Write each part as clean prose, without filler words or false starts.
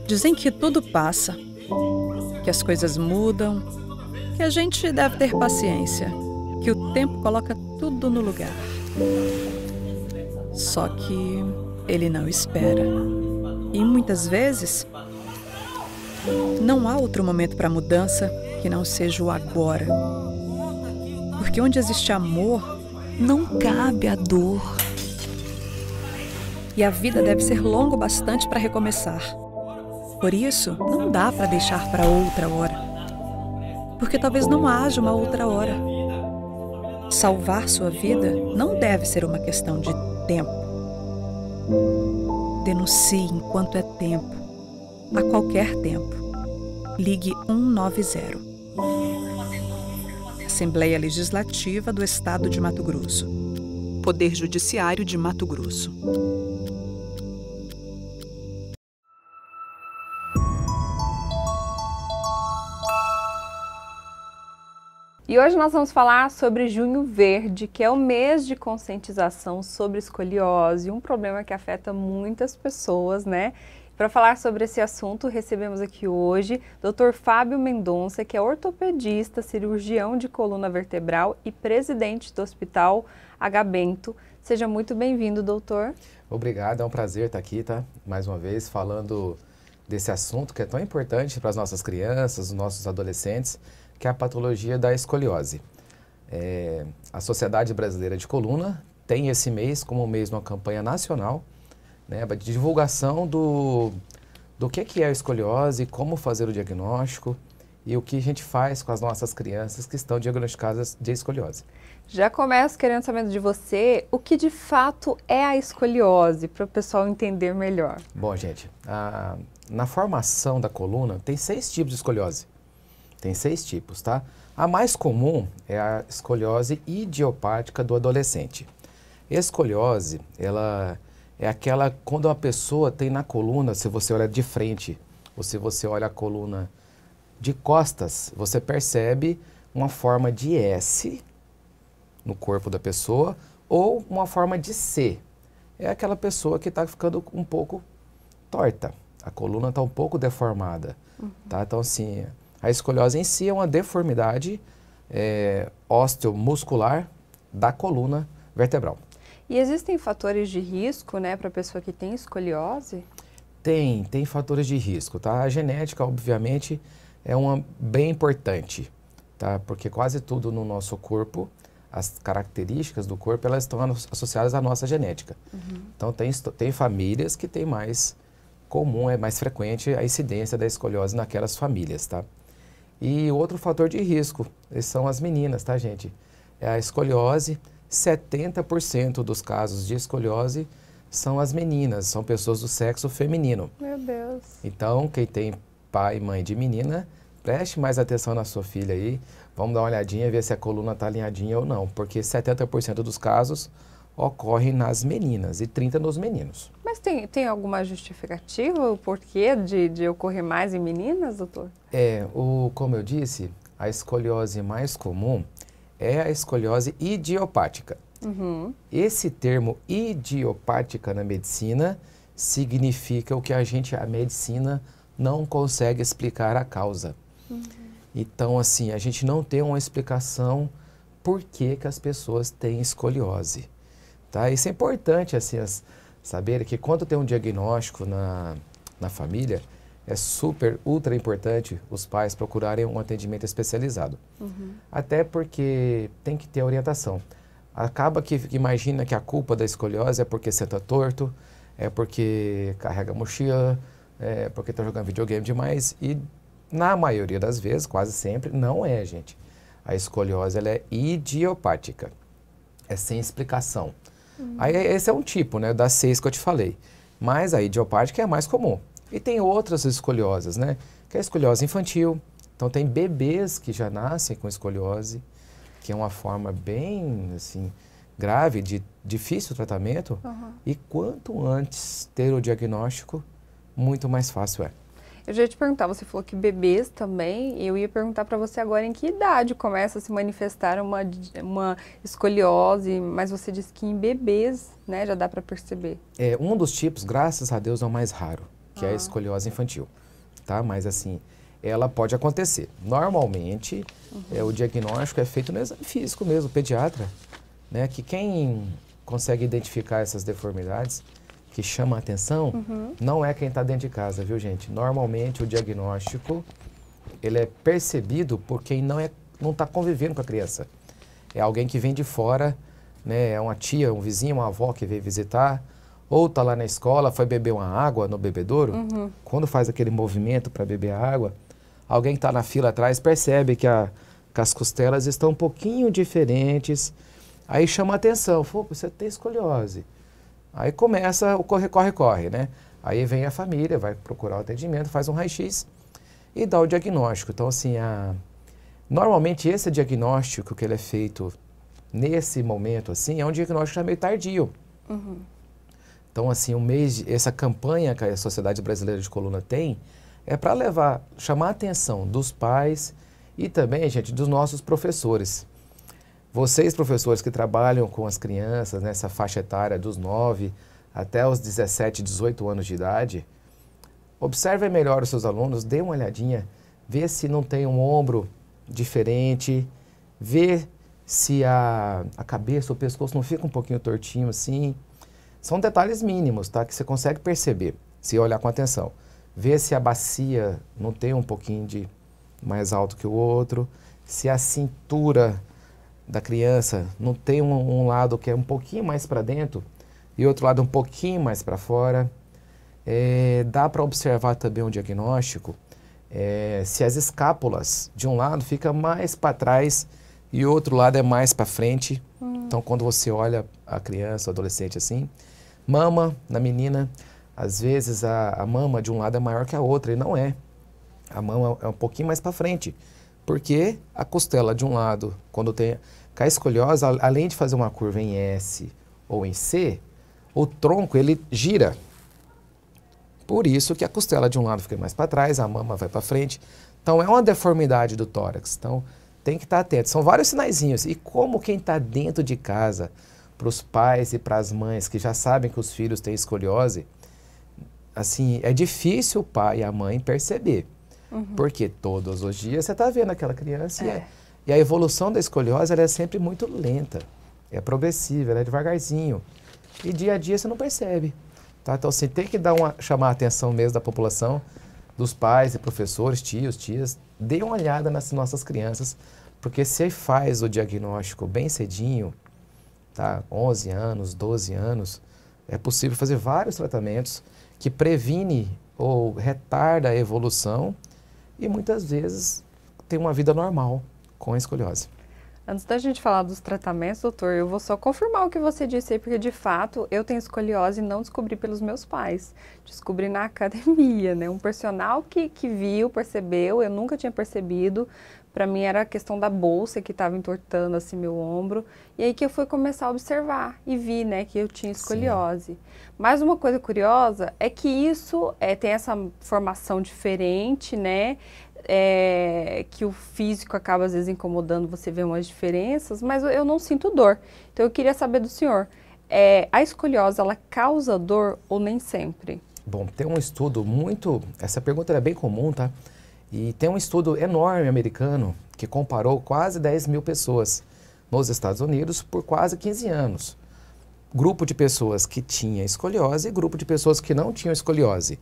Dizem que tudo passa, que as coisas mudam, que a gente deve ter paciência, que o tempo coloca tudo no lugar. Só que ele não espera. E muitas vezes não há outro momento para mudança que não seja o agora. Porque onde existe amor, não cabe a dor. E a vida deve ser longa o bastante para recomeçar. Por isso, não dá para deixar para outra hora. Porque talvez não haja uma outra hora. Salvar sua vida não deve ser uma questão de tempo. Denuncie enquanto é tempo. A qualquer tempo. Ligue 190. Assembleia Legislativa do Estado de Mato Grosso. Poder Judiciário de Mato Grosso. E hoje nós vamos falar sobre Junho Verde, que é o mês de conscientização sobre escoliose, um problema que afeta muitas pessoas, né? Para falar sobre esse assunto, recebemos aqui hoje Dr. Fábio Mendonça, que é ortopedista, cirurgião de coluna vertebral e presidente do Hospital H. Bento. Seja muito bem-vindo, doutor. Obrigado, é um prazer estar aqui, tá? Mais uma vez, falando desse assunto que é tão importante para as nossas crianças, os nossos adolescentes, que é a patologia da escoliose. A Sociedade Brasileira de Coluna tem esse mês como mês uma campanha nacional, né, de divulgação do que é a escoliose, como fazer o diagnóstico e o que a gente faz com as nossas crianças que estão diagnosticadas de escoliose. Já começo querendo saber de você o que de fato é a escoliose, para o pessoal entender melhor. Bom, gente, na formação da coluna tem 6 tipos de escoliose. Tem 6 tipos, tá? A mais comum é a escoliose idiopática do adolescente. Escoliose, ela é aquela quando uma pessoa tem na coluna, se você olha de frente ou se você olha a coluna de costas, você percebe uma forma de S no corpo da pessoa ou uma forma de C. É aquela pessoa que está ficando um pouco torta. A coluna está um pouco deformada, tá? Então, assim, a escoliose em si é uma deformidade osteomuscular da coluna vertebral. E existem fatores de risco, né, para a pessoa que tem escoliose? Tem fatores de risco, tá? A genética, obviamente, é uma bem importante, tá? Porque quase tudo no nosso corpo, as características do corpo, elas estão associadas à nossa genética. Então, tem famílias que tem mais comum, é mais frequente a incidência da escoliose naquelas famílias, tá? E outro fator de risco são as meninas, tá, gente? É a escoliose, 70% dos casos de escoliose são as meninas, são pessoas do sexo feminino. Meu Deus. Então, quem tem pai e mãe de menina, preste mais atenção na sua filha aí. Vamos dar uma olhadinha e ver se a coluna está alinhadinha ou não, porque 70% dos casos ocorrem nas meninas e 30% nos meninos. Mas tem alguma justificativa, o porquê de ocorrer mais em meninas, doutor? Como eu disse, a escoliose mais comum é a escoliose idiopática. Esse termo idiopática na medicina significa o que a medicina não consegue explicar a causa. Então, assim, a gente não tem uma explicação por que as pessoas têm escoliose. Tá? Isso é importante, assim, saber que quando tem um diagnóstico na família, é ultra importante os pais procurarem um atendimento especializado. Até porque tem que ter orientação. Acaba que imagina que a culpa da escoliose é porque senta torto, é porque carrega mochila, é porque está jogando videogame demais e na maioria das vezes, quase sempre, não é, gente. A escoliose ela é idiopática, é sem explicação. Aí esse é um tipo, né, das 6 que eu te falei. Mas a idiopática é a mais comum. E tem outras escolioses, né, que é a escoliose infantil. Então tem bebês que já nascem com escoliose, que é uma forma bem, assim, grave, de difícil tratamento. E quanto antes ter o diagnóstico, muito mais fácil é. Eu já ia te perguntar, você falou que bebês também, eu ia perguntar para você agora em que idade começa a se manifestar uma escoliose, mas você disse que em bebês, né, já dá para perceber. Um dos tipos, graças a Deus, é o mais raro, que é a escoliose infantil, tá? Mas assim, ela pode acontecer. Normalmente, o diagnóstico é feito no exame físico mesmo, pediatra, né? Que quem consegue identificar essas deformidades que chama a atenção, não é quem está dentro de casa, viu, gente? Normalmente o diagnóstico, ele é percebido por quem não está convivendo com a criança. É alguém que vem de fora, né? É uma tia, um vizinho, uma avó que veio visitar, ou está lá na escola, foi beber uma água no bebedouro. Quando faz aquele movimento para beber a água, alguém que está na fila atrás percebe que as costelas estão um pouquinho diferentes, aí chama a atenção, você tem escoliose. Aí começa o corre, né? Aí vem a família, vai procurar o atendimento, faz um raio-x e dá o diagnóstico. Então, assim, normalmente esse diagnóstico que ele é feito nesse momento, assim, é um diagnóstico já meio tardio. Então, assim, essa campanha que a Sociedade Brasileira de Coluna tem é para chamar a atenção dos pais e também, gente, dos nossos professores. Vocês, professores que trabalham com as crianças nessa faixa etária dos 9 até os 17, 18 anos de idade, observem melhor os seus alunos, dê uma olhadinha, vê se não tem um ombro diferente, vê se a cabeça, o pescoço não fica um pouquinho tortinho assim. São detalhes mínimos, tá? Que você consegue perceber, se olhar com atenção. Vê se a bacia não tem um pouquinho de mais alto que o outro, se a cintura da criança não tem um lado que é um pouquinho mais para dentro e outro lado um pouquinho mais para fora. Dá para observar também um diagnóstico se as escápulas de um lado fica mais para trás e o outro lado é mais para frente. Então, quando você olha a criança, o adolescente assim, mama na menina, às vezes a mama de um lado é maior que a outra e não é. A mama é um pouquinho mais para frente. Porque a costela de um lado, quando tem a escoliose, além de fazer uma curva em S ou em C, o tronco ele gira. Por isso que a costela de um lado fica mais para trás, a mama vai para frente. Então é uma deformidade do tórax. Então tem que estar atento. São vários sinaizinhos. E como quem está dentro de casa, para os pais e para as mães que já sabem que os filhos têm escoliose, assim, é difícil o pai e a mãe perceber. Porque todos os dias você está vendo aquela criança e a evolução da escoliose ela é sempre muito lenta, é progressiva, ela é devagarzinho. E dia a dia você não percebe. Tá? Então você tem que chamar a atenção mesmo da população, dos pais e professores, tios, tias. Dê uma olhada nas nossas crianças, porque se faz o diagnóstico bem cedinho, tá? 11 anos, 12 anos, é possível fazer vários tratamentos que previne ou retarda a evolução e muitas vezes tem uma vida normal com a escoliose. Antes da gente falar dos tratamentos, doutor, eu vou só confirmar o que você disse aí, porque de fato eu tenho escoliose e não descobri pelos meus pais. Descobri na academia, né? Um personal que viu, percebeu, eu nunca tinha percebido. Para mim era a questão da bolsa que estava entortando assim meu ombro. E aí que eu fui começar a observar e vi, né, que eu tinha escoliose. Sim. Mas uma coisa curiosa é que isso tem essa formação diferente, né? Que o físico acaba às vezes incomodando, você vê umas diferenças, mas eu não sinto dor. Então eu queria saber do senhor, a escoliose ela causa dor ou nem sempre? Bom, tem um estudo essa pergunta é bem comum, tá? E tem um estudo enorme americano que comparou quase 10 mil pessoas nos Estados Unidos por quase 15 anos. Grupo de pessoas que tinha escoliose e grupo de pessoas que não tinham escoliose.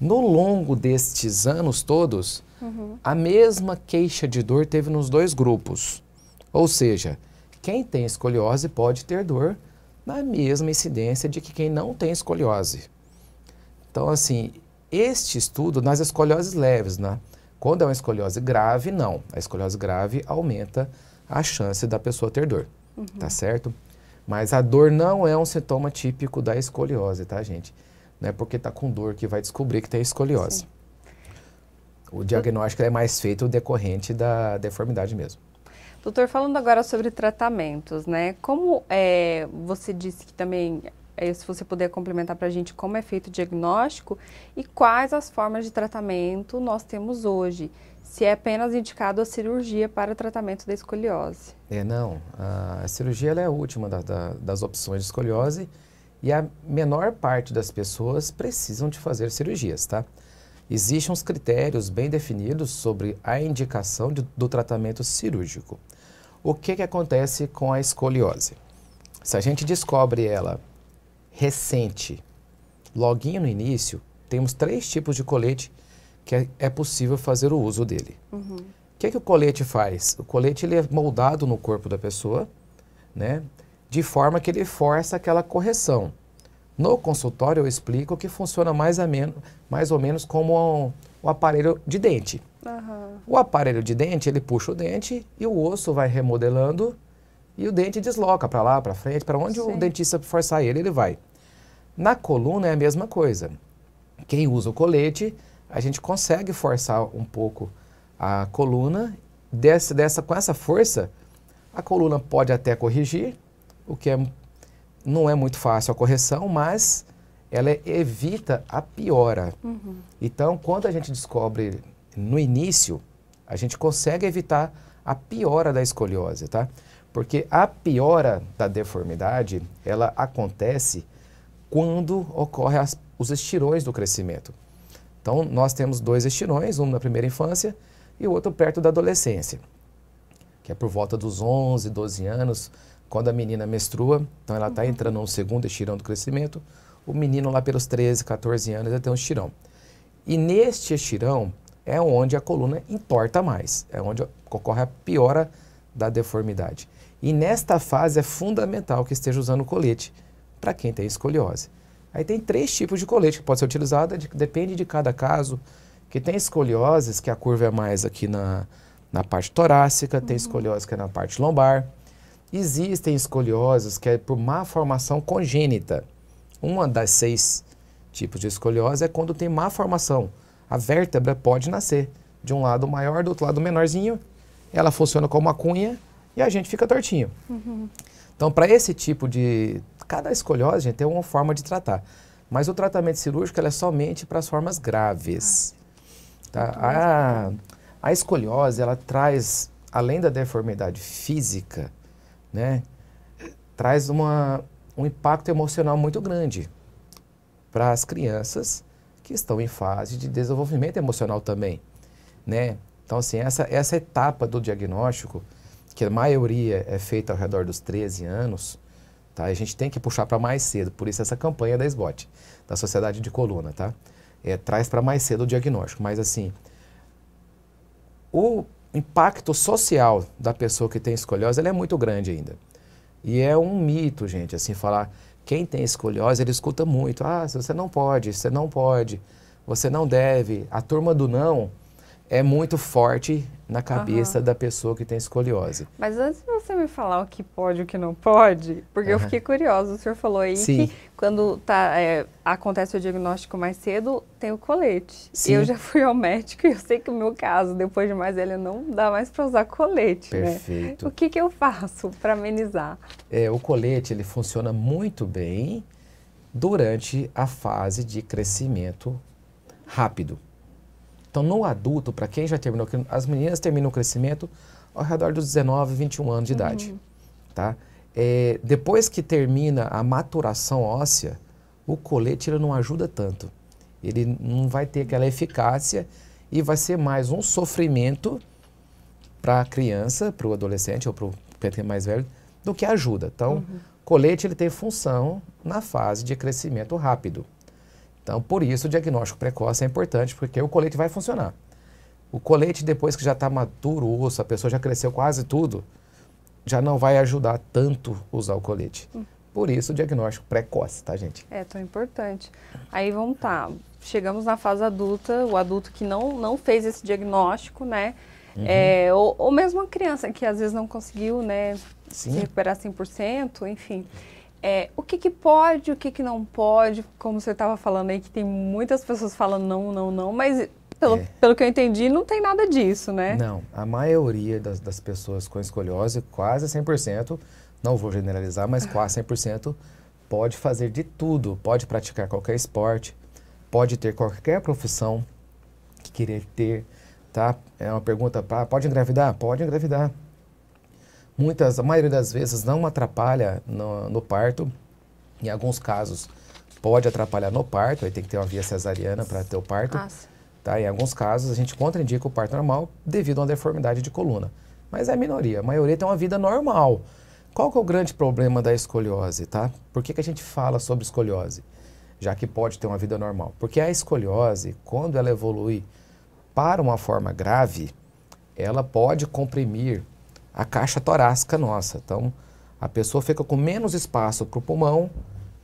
No longo destes anos todos, a mesma queixa de dor teve nos dois grupos. Ou seja, quem tem escoliose pode ter dor na mesma incidência de que quem não tem escoliose. Então, assim, este estudo nas escolioses leves, né? Quando é uma escoliose grave, não. A escoliose grave aumenta a chance da pessoa ter dor, tá certo? Mas a dor não é um sintoma típico da escoliose, tá, gente? Não é porque tá com dor que vai descobrir que tem escoliose. Sim. O diagnóstico é mais feito decorrente da deformidade mesmo. Doutor, falando agora sobre tratamentos, né? Como você disse que também se você puder complementar para a gente como é feito o diagnóstico e quais as formas de tratamento nós temos hoje. Se é apenas indicado a cirurgia para o tratamento da escoliose. Não. A cirurgia ela é a última das opções de escoliose e a menor parte das pessoas precisam de fazer cirurgias, tá? Existem uns critérios bem definidos sobre a indicação do tratamento cirúrgico. O que acontece com a escoliose? Se a gente descobre ela recente, loguinho no início, temos 3 tipos de colete que é possível fazer o uso dele. O que o colete faz? O colete ele é moldado no corpo da pessoa, né, de forma que ele força aquela correção. No consultório eu explico que funciona mais ou menos como o aparelho de dente. O aparelho de dente, ele puxa o dente e o osso vai remodelando e o dente desloca para lá, para frente, para onde o dentista forçar ele vai. Na coluna é a mesma coisa. Quem usa o colete, a gente consegue forçar um pouco a coluna, com essa força, a coluna pode até corrigir, o que não é muito fácil a correção, mas ela evita a piora. Então, quando a gente descobre no início, a gente consegue evitar a piora da escoliose, tá? Porque a piora da deformidade, ela acontece quando ocorre os estirões do crescimento. Então, nós temos 2 estirões, um na primeira infância e o outro perto da adolescência, que é por volta dos 11, 12 anos, quando a menina menstrua, então ela está entrando no segundo estirão do crescimento, o menino lá pelos 13, 14 anos, ele tem um estirão. E neste estirão é onde a coluna entorta mais, é onde ocorre a piora da deformidade. E nesta fase é fundamental que esteja usando o colete para quem tem escoliose. Aí tem 3 tipos de colete que pode ser utilizado, depende de cada caso, que tem escolioses, que a curva é mais aqui na parte torácica, tem escoliose que é na parte lombar. Existem escolioses que é por má formação congênita. Uma das 6 tipos de escoliose é quando tem má formação. A vértebra pode nascer de um lado maior, do outro lado menorzinho, ela funciona como uma cunha e a gente fica tortinho. Então, para esse tipo de... Cada escoliose, gente, tem uma forma de tratar. Mas o tratamento cirúrgico é somente para as formas graves. Tá? A escoliose, ela traz, além da deformidade física, né, traz um impacto emocional muito grande para as crianças que estão em fase de desenvolvimento emocional também, né? Então, assim, essa etapa do diagnóstico, que a maioria é feita ao redor dos 13 anos, tá? A gente tem que puxar para mais cedo, por isso essa campanha da SBOT, da Sociedade de Coluna, tá? Traz para mais cedo o diagnóstico, mas assim, o impacto social da pessoa que tem escoliose, ele é muito grande ainda. E é um mito, gente, assim, falar, quem tem escoliose, ele escuta muito, você não pode, você não deve. A turma do não é muito forte na cabeça da pessoa que tem escoliose. Mas antes de você me falar o que pode e o que não pode, porque eu fiquei curiosa, o senhor falou aí que quando acontece o diagnóstico mais cedo, tem o colete. Sim. Eu já fui ao médico e eu sei que o meu caso, depois de mais velha, não dá mais para usar colete. Perfeito. Né? O que eu faço para amenizar? O colete, ele funciona muito bem durante a fase de crescimento rápido. Então, no adulto, para quem já terminou, as meninas terminam o crescimento ao redor dos 19, 21 anos de idade. Tá? Depois que termina a maturação óssea, o colete ele não ajuda tanto. Ele não vai ter aquela eficácia e vai ser mais um sofrimento para a criança, para o adolescente ou para o mais velho, do que ajuda. Então, colete ele tem função na fase de crescimento rápido. Então, por isso, o diagnóstico precoce é importante, porque o colete vai funcionar. O colete, depois que já está maduro o osso, a pessoa já cresceu quase tudo, já não vai ajudar tanto usar o colete. Por isso, o diagnóstico precoce, tá, gente? É tão importante. Aí, vamos chegamos na fase adulta, o adulto que não fez esse diagnóstico, né? Ou mesmo a criança que às vezes não conseguiu, né, se recuperar 100%, enfim. O que pode, o que não pode, como você estava falando aí, que tem muitas pessoas falando não, mas pelo que eu entendi, não tem nada disso, né? Não, a maioria das pessoas com escoliose, quase 100%, não vou generalizar, mas quase 100%, pode fazer de tudo, pode praticar qualquer esporte, pode ter qualquer profissão que querer ter, tá? É uma pergunta, pode engravidar? Pode engravidar. A maioria das vezes não atrapalha no parto, em alguns casos pode atrapalhar no parto, aí tem que ter uma via cesariana para ter o parto. Tá? Em alguns casos a gente contraindica o parto normal devido a uma deformidade de coluna, mas é a minoria, a maioria tem uma vida normal. Qual que é o grande problema da escoliose, tá? Por que a gente fala sobre escoliose, já que pode ter uma vida normal? Porque a escoliose, quando ela evolui para uma forma grave, ela pode comprimir a caixa torácica nossa. Então, a pessoa fica com menos espaço para o pulmão,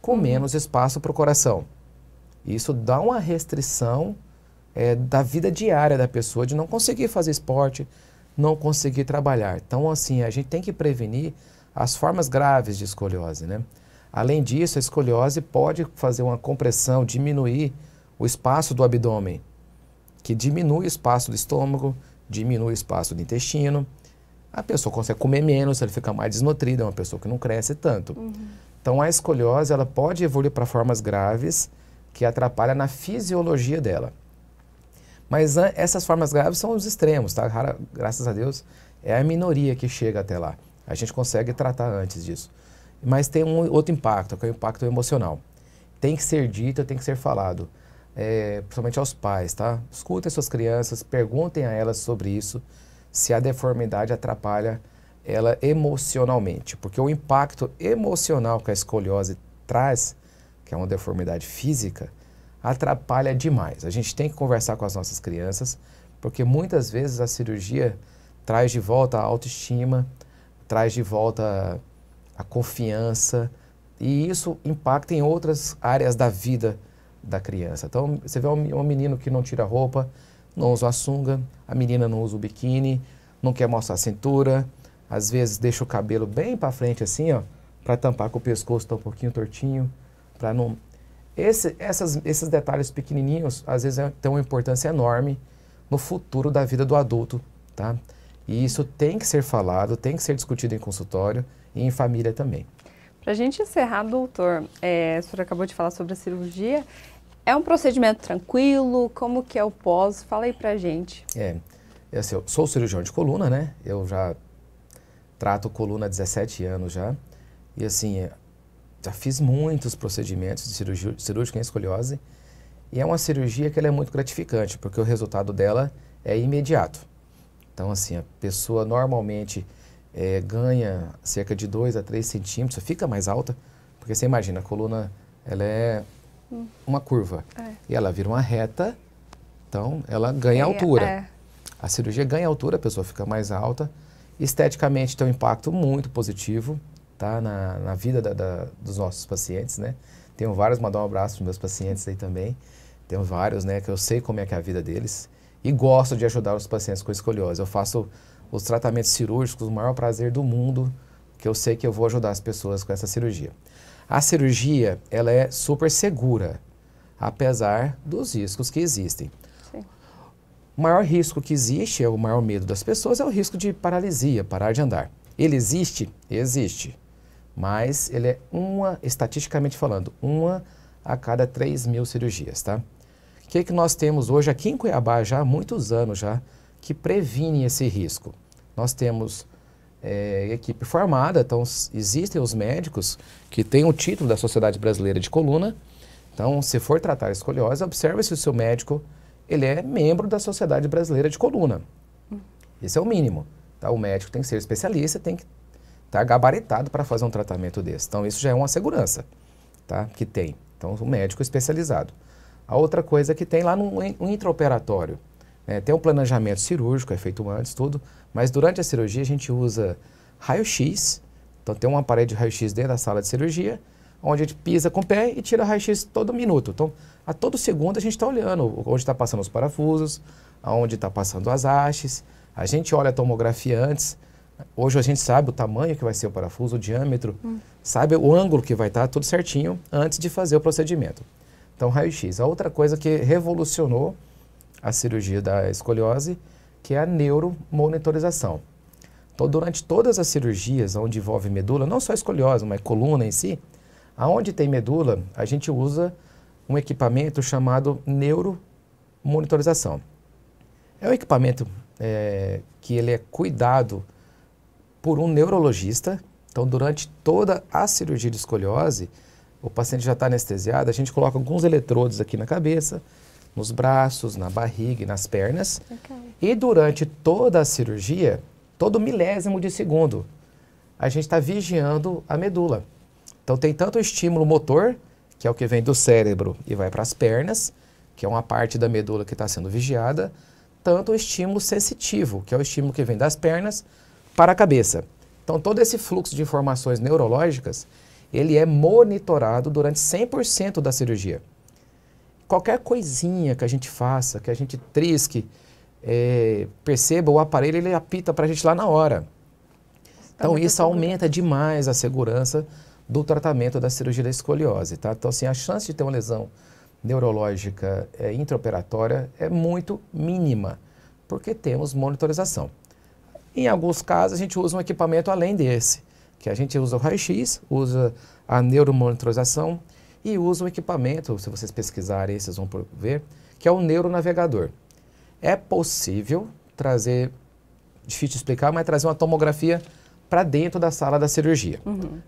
com menos espaço para o coração. Isso dá uma restrição da vida diária da pessoa, de não conseguir fazer esporte, não conseguir trabalhar. Então, assim, a gente tem que prevenir as formas graves de escoliose, né? Além disso, a escoliose pode fazer uma compressão, diminuir o espaço do abdômen, que diminui o espaço do estômago, diminui o espaço do intestino. A pessoa consegue comer menos, ela fica mais desnutrida, é uma pessoa que não cresce tanto. Então, a escoliose, ela pode evoluir para formas graves que atrapalham na fisiologia dela. Mas essas formas graves são os extremos, tá? Graças a Deus, é a minoria que chega até lá. A gente consegue tratar antes disso. Mas tem um outro impacto, que é o impacto emocional. Tem que ser dito, tem que ser falado, principalmente aos pais, tá? Escutem suas crianças, perguntem a elas sobre isso, se a deformidade atrapalha ela emocionalmente. Porque o impacto emocional que a escoliose traz, que é uma deformidade física, atrapalha demais. A gente tem que conversar com as nossas crianças, porque muitas vezes a cirurgia traz de volta a autoestima, traz de volta a confiança, e isso impacta em outras áreas da vida da criança. Então, você vê um menino que não tira roupa, não usa a sunga, a menina não usa o biquíni, não quer mostrar a cintura, às vezes deixa o cabelo bem para frente assim, ó, para tampar que o pescoço está um pouquinho tortinho, para não... Esses detalhes pequenininhos, às vezes, têm uma importância enorme no futuro da vida do adulto, tá? E isso tem que ser falado, tem que ser discutido em consultório e em família também. Para a gente encerrar, doutor, o senhor acabou de falar sobre a cirurgia. É um procedimento tranquilo? Como que é o pós? Fala aí pra gente. Assim, eu sou cirurgião de coluna, né? Eu já trato coluna há 17 anos já. E assim, já fiz muitos procedimentos de cirúrgica em escoliose. E é uma cirurgia que ela é muito gratificante, porque o resultado dela é imediato. Então, assim, a pessoa normalmente ganha cerca de 2 a 3 centímetros, fica mais alta, porque você imagina, a coluna ela é uma curva e ela vira uma reta, então ela ganha altura. A cirurgia ganha altura, a pessoa fica mais alta. Esteticamente tem um impacto muito positivo, tá, na vida dos nossos pacientes, né? Tenho vários, mandar um abraço para os meus pacientes aí também. Tenho vários, né, que eu sei como é que é a vida deles. E gosto de ajudar os pacientes com escoliose. Eu faço os tratamentos cirúrgicos com o maior prazer do mundo, que eu sei que eu vou ajudar as pessoas com essa cirurgia. A cirurgia, ela é super segura, apesar dos riscos que existem. Sim. O maior risco que existe, o maior medo das pessoas, é o risco de paralisia, parar de andar. Ele existe? Existe. Mas ele é estatisticamente falando, 1 a cada 3.000 cirurgias, tá? O que nós temos hoje aqui em Cuiabá já há muitos anos já que previne esse risco? Nós temos equipe formada, então existem os médicos que têm o título da Sociedade Brasileira de Coluna. Então, se for tratar escoliose, observe se o seu médico ele é membro da Sociedade Brasileira de Coluna. Esse é o mínimo. Tá? O médico tem que ser especialista, tem que estar gabaritado para fazer um tratamento desse. Então, isso já é uma segurança, tá? Que tem. Então, o médico especializado. A outra coisa que tem lá no intraoperatório, tem um planejamento cirúrgico, é feito antes, tudo, mas durante a cirurgia a gente usa raio-x, então tem um aparelho de raio-x dentro da sala de cirurgia, onde a gente pisa com o pé e tira raio-x todo minuto. Então, a todo segundo a gente está olhando onde está passando os parafusos, aonde está passando as hastes, a gente olha a tomografia antes, hoje a gente sabe o tamanho que vai ser o parafuso, o diâmetro, sabe o ângulo que vai estar tudo certinho antes de fazer o procedimento. Então, raio-x. A outra coisa que revolucionou a cirurgia da escoliose, que é a neuromonitorização. Então, durante todas as cirurgias onde envolve medula, não só a escoliose, mas coluna em si, Aonde tem medula, a gente usa um equipamento chamado neuromonitorização. É um equipamento que ele é cuidado por um neurologista. Então, durante toda a cirurgia de escoliose, o paciente já está anestesiado, a gente coloca alguns eletrodos aqui na cabeça, nos braços, na barriga e nas pernas. E durante toda a cirurgia, todo milésimo de segundo, a gente está vigiando a medula. Então tem tanto o estímulo motor, que é o que vem do cérebro e vai para as pernas, que é uma parte da medula que está sendo vigiada, tanto o estímulo sensitivo, que é o estímulo que vem das pernas para a cabeça. Então todo esse fluxo de informações neurológicas, ele é monitorado durante 100% da cirurgia. Qualquer coisinha que a gente faça, que a gente trisque, perceba o aparelho, ele apita para a gente lá na hora. Então isso aumenta demais a segurança do tratamento da cirurgia da escoliose, tá? Então assim, a chance de ter uma lesão neurológica intraoperatória é muito mínima, porque temos monitorização. Em alguns casos a gente usa um equipamento além desse, que a gente usa o raio-x, usa a neuromonitorização e usa um equipamento, se vocês pesquisarem, vocês vão ver, que é o neuronavegador. É possível trazer, difícil de explicar, mas trazer uma tomografia para dentro da sala da cirurgia.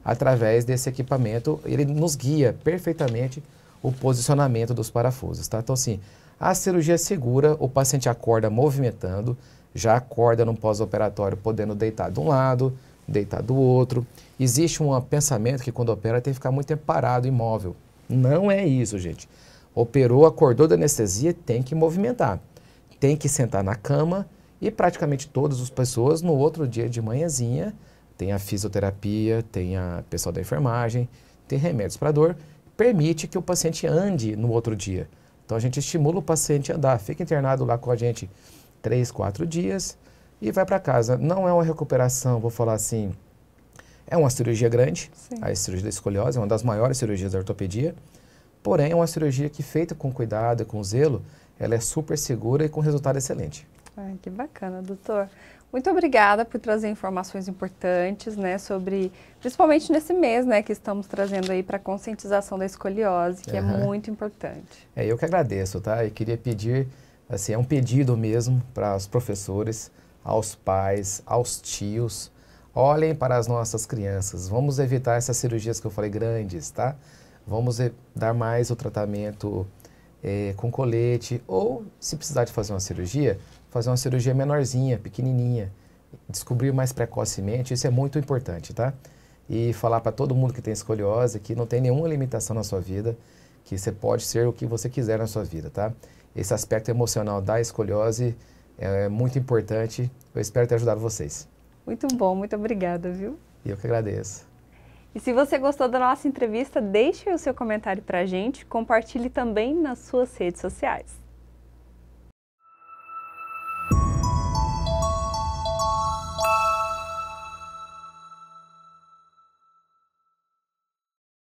Através desse equipamento, ele nos guia perfeitamente o posicionamento dos parafusos, tá? Então assim, a cirurgia é segura, o paciente acorda movimentando, já acorda no pós-operatório podendo deitar de um lado, deitar do outro. Existe um pensamento que quando opera tem que ficar muito tempo parado, imóvel. Não é isso, gente. Operou, acordou da anestesia, tem que movimentar. Tem que sentar na cama e praticamente todas as pessoas no outro dia de manhãzinha tem a fisioterapia, tem a pessoal da enfermagem, tem remédios para dor, permite que o paciente ande no outro dia. Então a gente estimula o paciente a andar, fica internado lá com a gente 3, 4 dias e vai para casa. Não é uma recuperação, vou falar assim, é uma cirurgia grande, a cirurgia da escoliose é uma das maiores cirurgias da ortopedia, porém é uma cirurgia que feita com cuidado e com zelo, ela é super segura e com resultado excelente. Ai, que bacana, doutor. Muito obrigada por trazer informações importantes, né, sobre, principalmente nesse mês, né, que estamos trazendo aí para a conscientização da escoliose, que é muito importante. Eu que agradeço, tá? E queria pedir, assim, é um pedido mesmo para os professores, aos pais, aos tios, olhem para as nossas crianças, vamos evitar essas cirurgias que eu falei grandes, tá? Vamos dar mais o tratamento com colete, ou se precisar de fazer uma cirurgia menorzinha, pequenininha, descobrir mais precocemente, isso é muito importante, tá? E falar para todo mundo que tem escoliose que não tem nenhuma limitação na sua vida, que você pode ser o que você quiser na sua vida, tá? Esse aspecto emocional da escoliose é muito importante, eu espero ter ajudado vocês. Muito bom, muito obrigada, viu? E eu que agradeço. E se você gostou da nossa entrevista, deixe o seu comentário pra gente, compartilhe também nas suas redes sociais.